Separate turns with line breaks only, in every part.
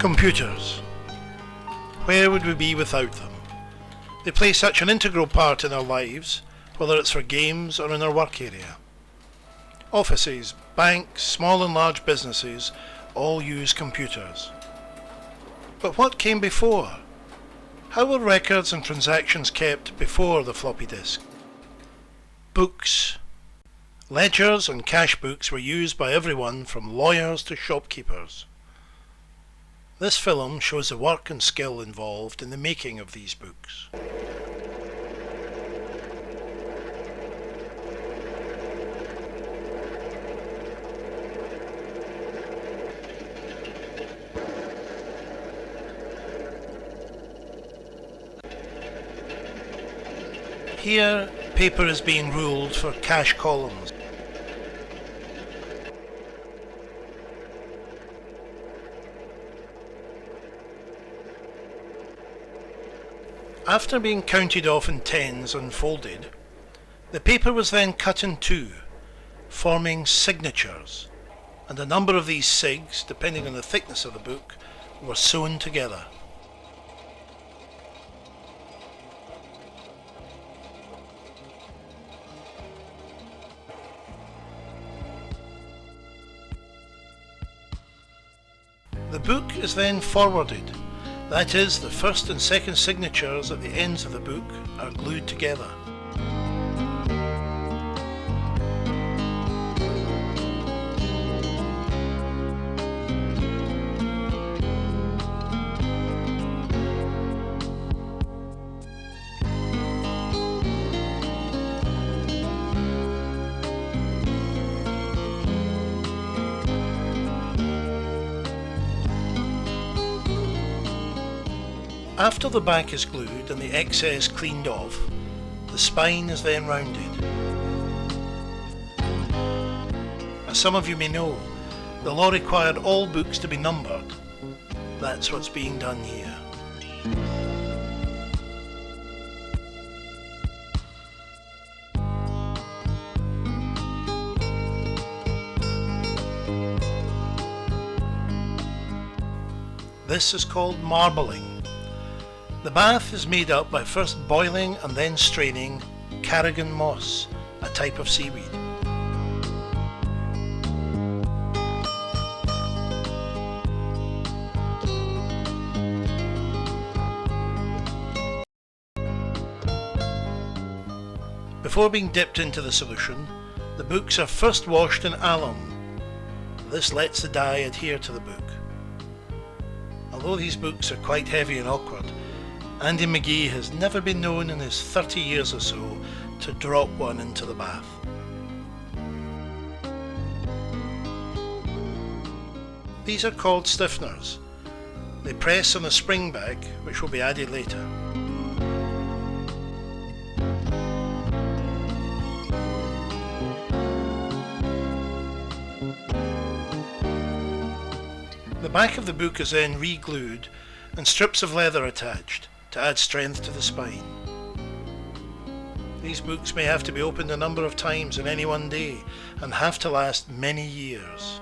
Computers. Where would we be without them? They play such an integral part in our lives, whether it's for games or in our work area. Offices, banks, small and large businesses all use computers. But what came before? How were records and transactions kept before the floppy disk? Books. Ledgers and cash books were used by everyone from lawyers to shopkeepers. This film shows the work and skill involved in the making of these books. Here, paper is being ruled for cash columns. After being counted off in tens and folded, the paper was then cut in two, forming signatures, and a number of these sigs, depending on the thickness of the book, were sewn together. The book is then forwarded. That is, the first and second signatures at the ends of the book are glued together. After the back is glued and the excess cleaned off, the spine is then rounded. As some of you may know, the law required all books to be numbered. That's what's being done here. This is called marbling. The bath is made up by first boiling and then straining carrigan moss, a type of seaweed. Before being dipped into the solution, the books are first washed in alum. This lets the dye adhere to the book. Although these books are quite heavy and awkward, Andy McGee has never been known in his 30 years or so to drop one into the bath. These are called stiffeners. They press on the spring back, which will be added later. The back of the book is then re-glued and strips of leather attached to add strength to the spine. These books may have to be opened a number of times in any one day and have to last many years.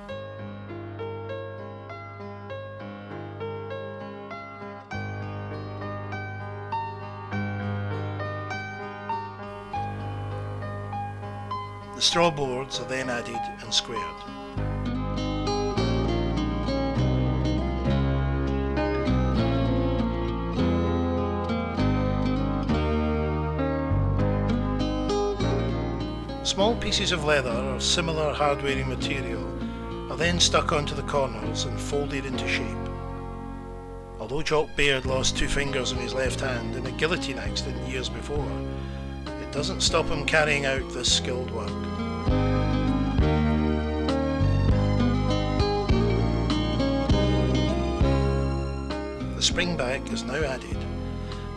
The straw boards are then added and squared. Small pieces of leather or similar hard-wearing material are then stuck onto the corners and folded into shape. Although Jock Baird lost 2 fingers in his left hand in a guillotine accident years before, it doesn't stop him carrying out this skilled work. The spring back is now added.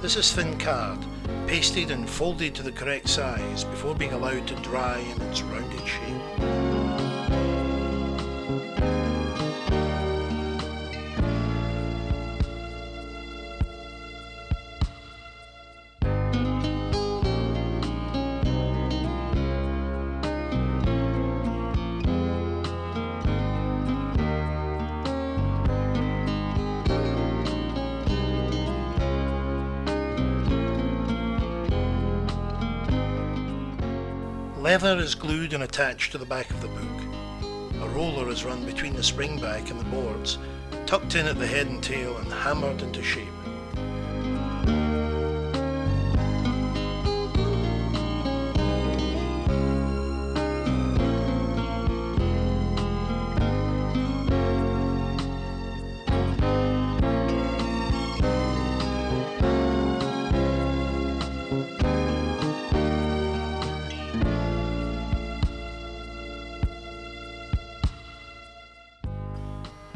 This is thin card, pasted and folded to the correct size before being allowed to dry in its rounded shape. leather is glued and attached to the back of the book. A roller is run between the spring back and the boards, tucked in at the head and tail and hammered into shape.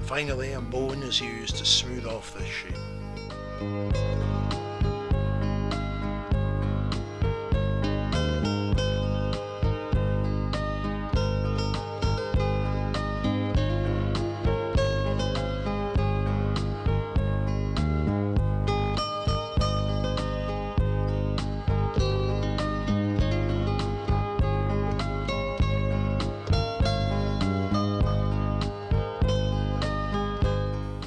Finally, a bone is used to smooth off this shape.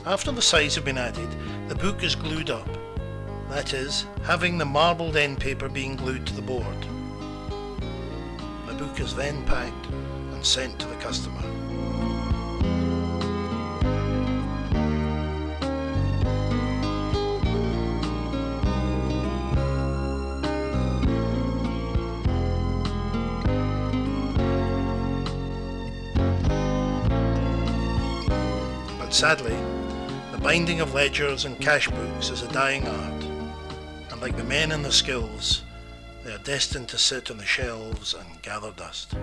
After the sides have been added, the book is glued up, that is, having the marbled end paper being glued to the board. The book is then packed and sent to the customer. But sadly, the binding of ledgers and cash books is a dying art, and like the men and the skills, they are destined to sit on the shelves and gather dust.